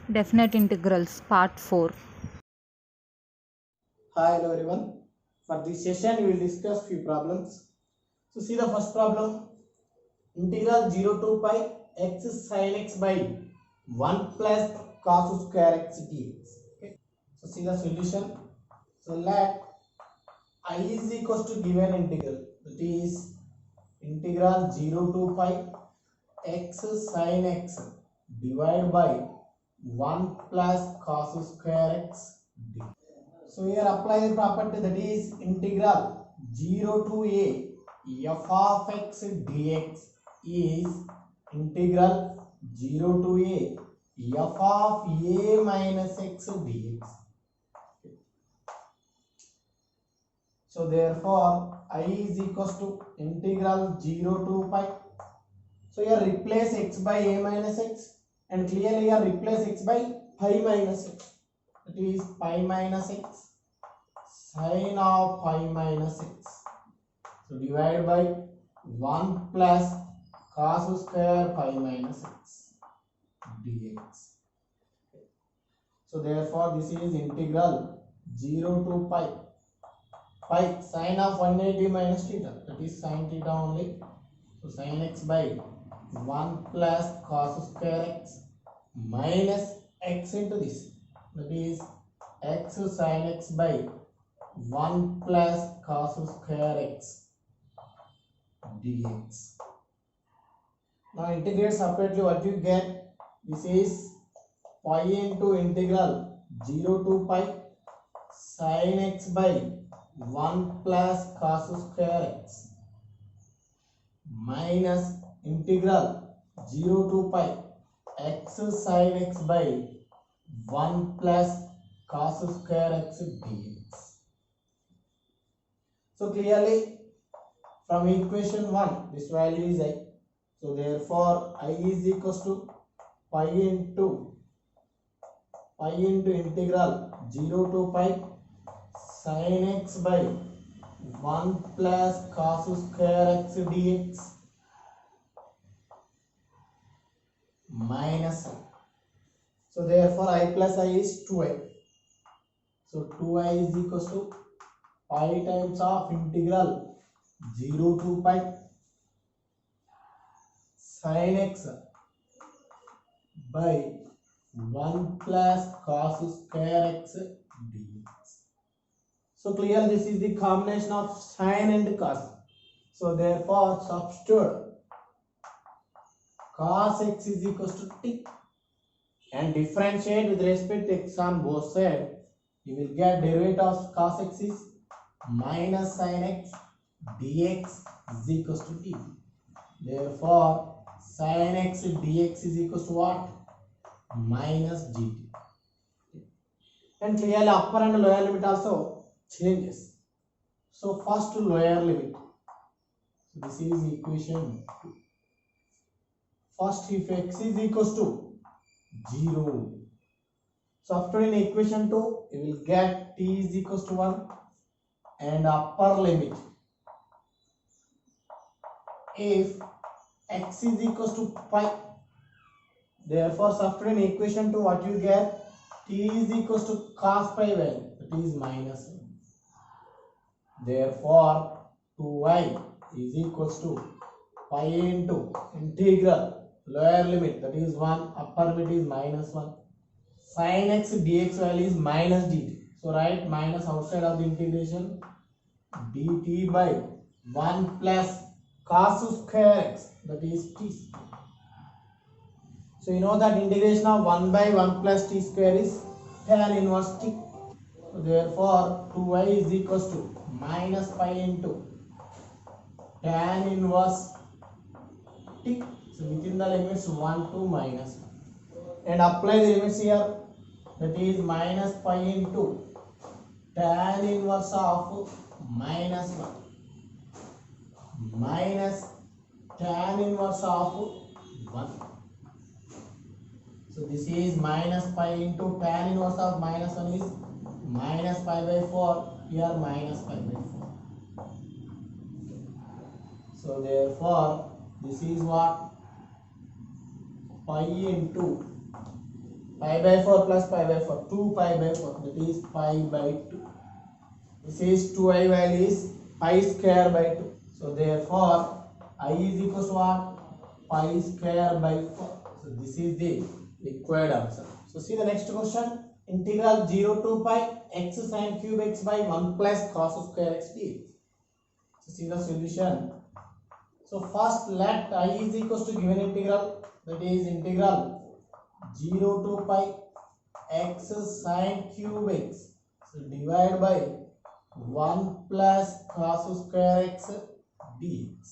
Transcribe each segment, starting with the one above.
Definite integrals, part 4. Hi, hello everyone. For this session, we will discuss few problems. So, see the first problem: integral 0 to pi x sin x by 1 plus cos square x dx. Okay. So, see the solution. So, let I is equals to given integral, that is integral 0 to pi x sin x divided by 1 plus cos square x dx. So here apply the property, that is integral 0 to a f of x dx is integral 0 to a f of a minus x dx. So therefore I is equals to integral 0 to pi. So here replace x by a minus x, and clearly here replace x by pi minus x, that is pi minus x sin of pi minus x. So divide by 1 plus cos square pi minus x dx. So therefore this is integral 0 to pi sin of 180 minus theta, that is sin theta only. So sin x by 1 plus cos square x minus x into this, that is x sin x by 1 plus cos square x dx. Now integrate separately, what you get? This is pi into integral 0 to pi sin x by 1 plus cos square x minus integral 0 to pi x sin x by 1 plus cos square x dx. So clearly from equation 1 this value is I. So therefore I is equals to pi into integral 0 to pi sin x by 1 plus cos square x dx minus I. So therefore I plus I is 2i. So 2i is equals to pi times of integral 0 to pi sin x by 1 plus cos square x dx. So clear, this is the combination of sin and cos. So therefore substitute cos x is equals to t and differentiate with respect to x on both sides. You will get derivative of cos x is minus sin x dx is equals to t. Therefore sin x dx is equals to what? Minus dt. And clearly upper and lower limit also changes. So first lower limit. So this is equation 2. First, if x is equals to 0. So after in equation 2, you will get t is equals to 1 and upper limit. If x is equals to pi, therefore after in equation 2, what you get? T is equals to cos pi value, that is minus 1. Therefore 2y is equals to pi into integral lower limit, that is 1, upper limit is minus 1. Sin x dx value is minus dt. So write minus outside of the integration, dt by 1 plus cos square x, that is t. So you know that integration of 1 by 1 plus t square is tan inverse t. So therefore 2y is equals to minus pi into tan inverse t. So within the limits 1 to minus 1. And apply the limits here, that is minus pi into tan inverse of minus 1 minus tan inverse of 1. So this is minus pi into tan inverse of minus 1 is minus pi by 4, here minus pi by 4. So therefore this is what? Pi into pi by 4 plus pi by 4, 2 pi by 4, that is pi by 2. This is 2I value is pi square by 2. So therefore I is equals to what? Pi square by 4. So this is the required answer. So see the next question. Integral 0 to pi x sin cube x by 1 plus cos square x dx. So see the solution. So first let I is equals to given integral, that is integral 0 to pi x sin cube x. So divide by 1 plus cos square x dx.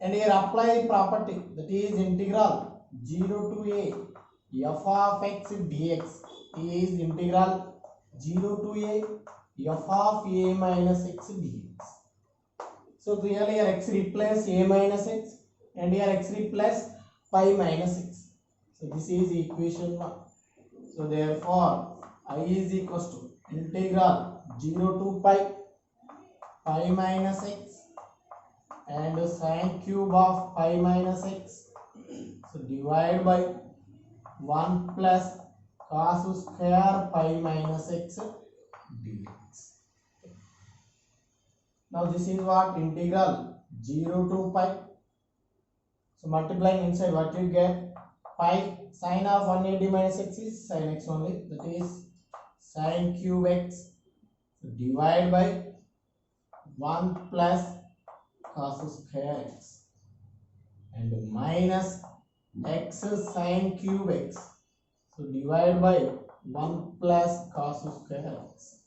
And here apply the property, that is integral 0 to a f of x dx is integral 0 to a f of a minus x dx. So clearly here x replace a minus x and here x replace pi minus x. So this is equation 1. So therefore I is equals to integral 0 to pi minus x and sin cube of pi minus x. So divide by 1 plus cos square pi minus x dx. Now this is what? Integral 0 to pi. So multiplying inside, what you get? Pi sin of 180 minus x is sin x only, that is sin cube x. So divide by 1 plus cos square x and minus x sin cube x. So divide by 1 plus cos square x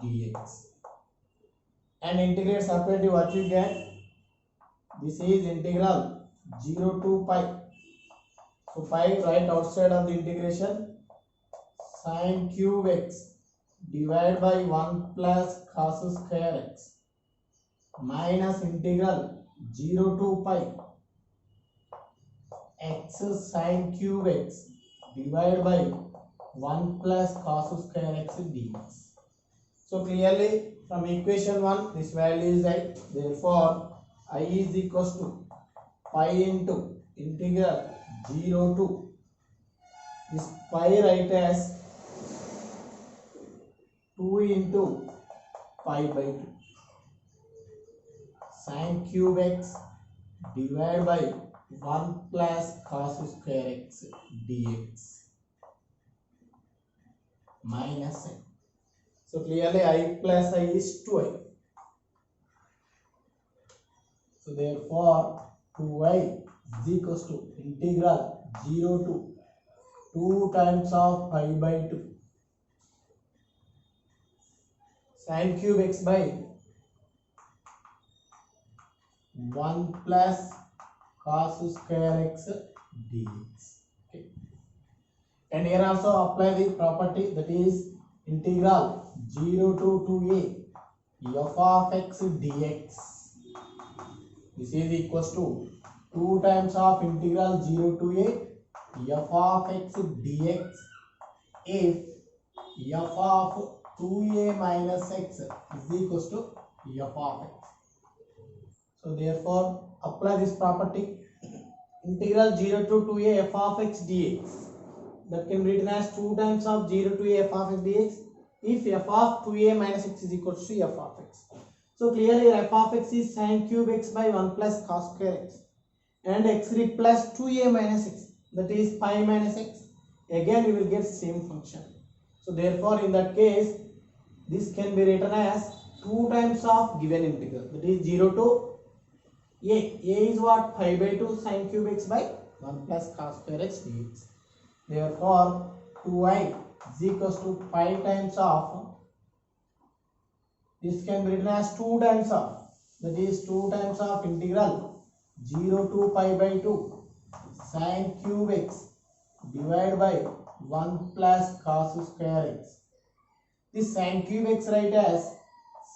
dx. And integrate separately, what you get? This is integral 0 to pi. So pi right outside of the integration, sin cube x divided by 1 plus cos square x minus integral 0 to pi x sin cube x divided by 1 plus cos square x dx. So clearly from equation 1 this value is I. Therefore I is equals to pi into integral 0 to this pi right as 2 into pi by 2 sin cube x divided by 1 plus cos square x dx minus n. So clearly I plus I is 2I. So therefore 2I is equals to integral 0 to 2 times of pi by 2 sin cube x by 1 plus cos square x dx. Okay. And here also apply the property, that is integral 0 to 2a f of x dx. This is equals to 2 times of integral 0 to a f of x dx if f of 2a minus x is equals to f of x. So therefore apply this property, integral 0 to 2a f of x dx, that can be written as 2 times of 0 to a f of x dx if f of 2a minus x is equals to f of x. So clearly f of x is sin cube x by 1 plus cos square x and x replace 2a minus x, that is pi minus x. Again we will get same function. So therefore in that case this can be written as 2 times of given integral, that is 0 to a is what? Pi by 2 sin cube x by 1 plus cos square x dx. Therefore 2I is equals to pi times of, this can be written as 2 times of, that is 2 times of integral 0 to pi by 2 sin cube x divided by 1 plus cos square x. This sin cube x write as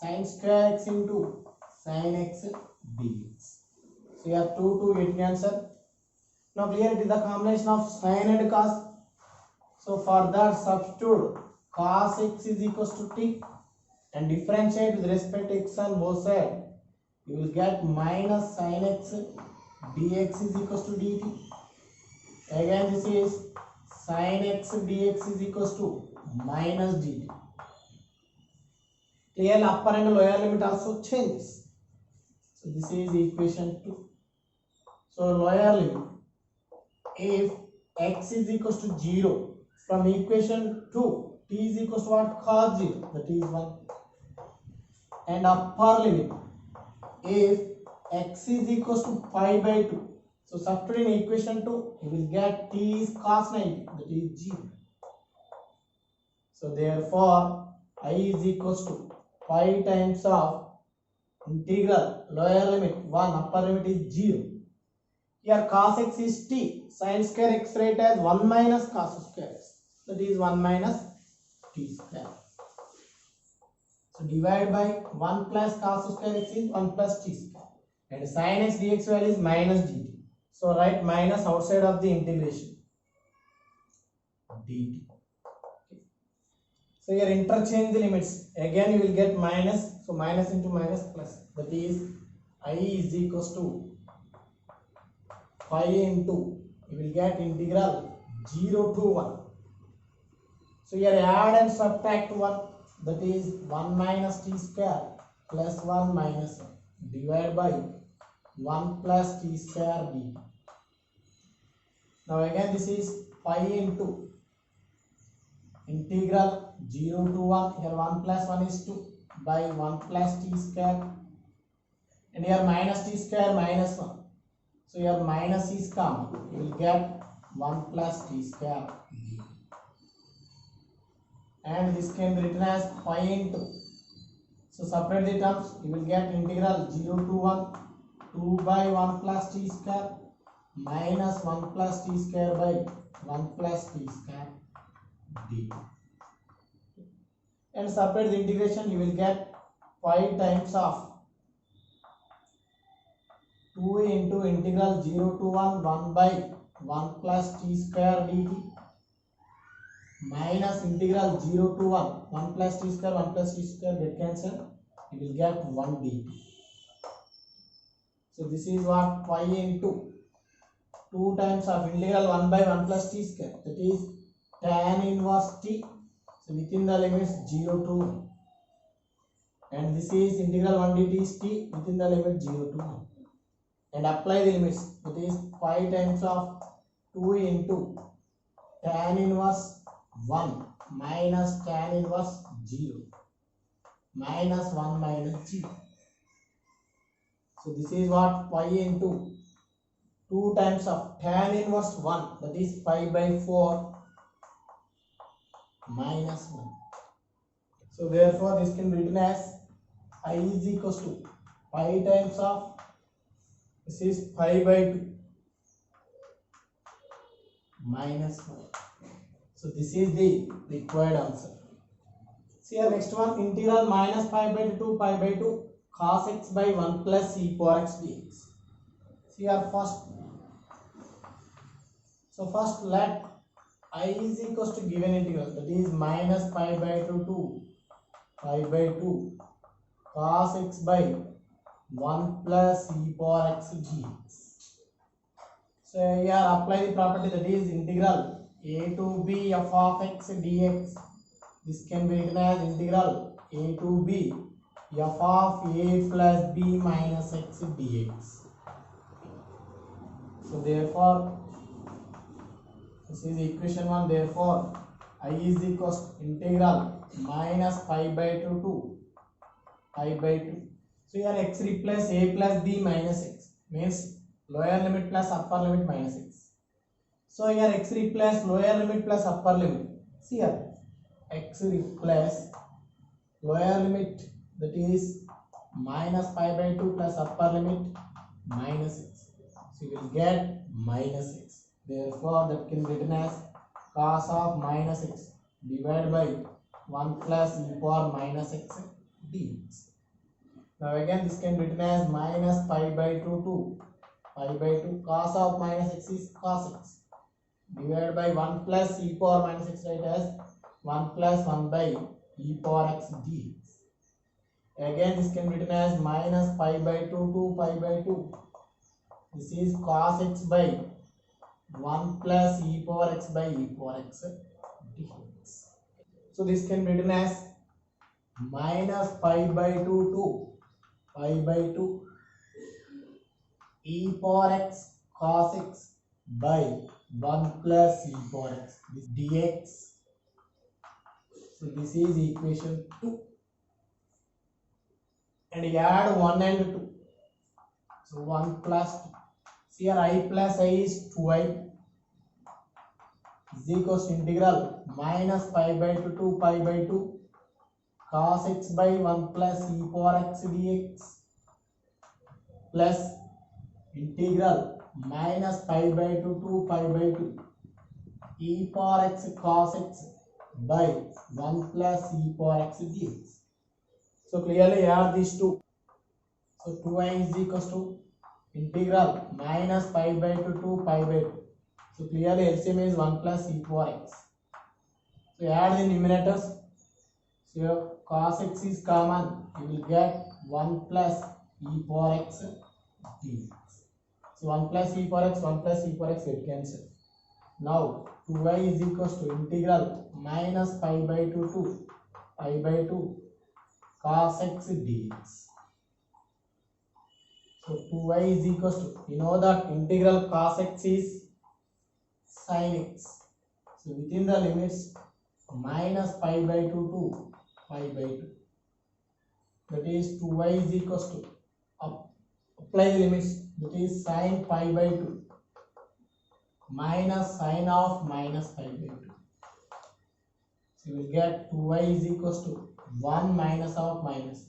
sin square x into sin x dx. So here 2 getting answer. Now here it is the combination of sin and cos. So for that substitute cos x is equals to t and differentiate with respect to x on both sides. You will get minus sin x dx is equals to dt. Again this is sin x dx is equals to minus dt. Clearly upper and lower limit also changes. So this is equation 2. So lower limit, if x is equals to 0, from equation 2, t is equals to what? Cos 0, that is 1. And upper limit, if x is equals to pi by 2, so substitute in equation 2, you will get t is cos 90, that is 0. So therefore, I is equals to pi times of integral lower limit 1, upper limit is 0. Here cos x is t, sin square x rate as 1 minus cos square x, that is 1 minus t square. So divide by 1 plus cos square x is 1 plus t square, and sin x dx value is minus dt. So write minus outside of the integration, dt. So here interchange the limits, again you will get minus, so minus into minus plus, that is I is equals to pi into, you will get integral 0 to 1. So here add and subtract 1, that is 1 minus t square plus 1 minus 1, divide by 1 plus t square dt. Now again this is pi into integral 0 to 1, here 1 plus 1 is 2, by 1 plus t square, and here minus t square minus 1. So here minus is common, you will get 1 plus t square dt. And this can be written as pi into, so separate the terms, you will get integral 0 to 1, 2 by 1 plus t square minus 1 plus t square by 1 plus t square dt. And separate the integration, you will get pi times of 2 into integral 0 to 1 by 1 plus t square dt minus integral 0 to 1 plus t square, 1 plus t square get cancelled, you will get 1 dt. So this is what pi into 2 times of integral 1 by 1 plus t square, that is tan inverse t, so within the limits 0 to 1, and this is integral 1 dt is t within the limit 0 to 1, and apply the limits, that is pi times of 2 into tan inverse 1 minus tan inverse 0 minus 1 minus 0. So this is what pi into 2 times of tan inverse 1, that is pi by 4 minus 1. So therefore this can be written as I is equals to pi times of, this is pi by 2 minus 1. So this is the required answer. See our next one, integral minus pi by 2 pi by 2 cos x by 1 plus e power x dx. See our first. So first let I is equals to given integral, that is minus pi by 2 to pi by 2 cos x by 1 plus e power x dx. So here apply the property, that is integral a to b f of x dx. This can be written as integral a to b f of a plus b minus x dx. So therefore this is equation 1. Therefore I is equals to integral minus pi by 2 to pi by 2. So here x replace a plus b minus x, means lower limit plus upper limit minus x. So here x replace lower limit plus upper limit. See here x replace lower limit, that is minus pi by 2 plus upper limit minus x. So you will get minus x. Therefore that can be written as cos of minus x divided by 1 plus e power minus x dx. Now again this can be written as minus pi by 2 to pi by 2 cos of minus x is cos x divided by 1 plus e power minus x, right, as 1 plus 1 by e power x dx. Again this can be written as minus pi by 2 to pi by 2. This is cos x by 1 plus e power x by e power x dx. So this can be written as minus pi by 2 to pi by 2 e power x cos x by 1 plus e power x dx. So this is equation 2. And you add 1 and 2. So 1 plus 2. So here I plus I is 2i is equals to integral minus pi by 2 to pi by 2 cos x by 1 plus e power x dx plus integral minus pi by 2 to pi by 2 e power x cos x by 1 plus e power x dx. So clearly add these two. So 2i is equals to integral minus pi by 2 to pi by 2. So clearly LCM is 1 plus e power x. So add the numerators. So your cos x is common. You will get 1 plus e power x dx. So 1 plus e power x, 1 plus e power x get cancelled. Now 2y is equals to integral minus pi by 2 to pi by 2 cos x dx. So 2y is equals to, you know that integral cos x is sin x. So within the limits minus pi by 2 to pi by 2. That is 2y is equals to, apply the limits, that is sin pi by 2 minus sin of minus pi by 2. So you will get 2y is equals to 1 minus of minus.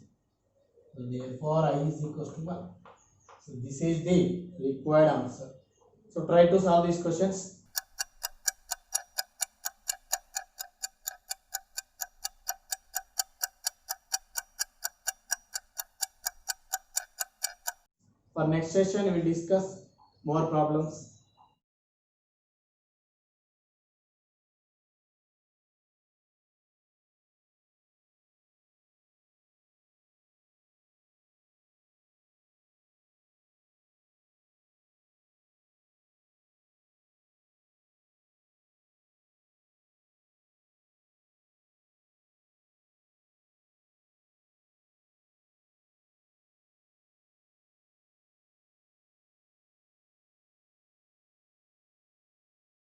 So therefore I is equals to 1. So this is the required answer. So try to solve these questions. For next session we will discuss more problems.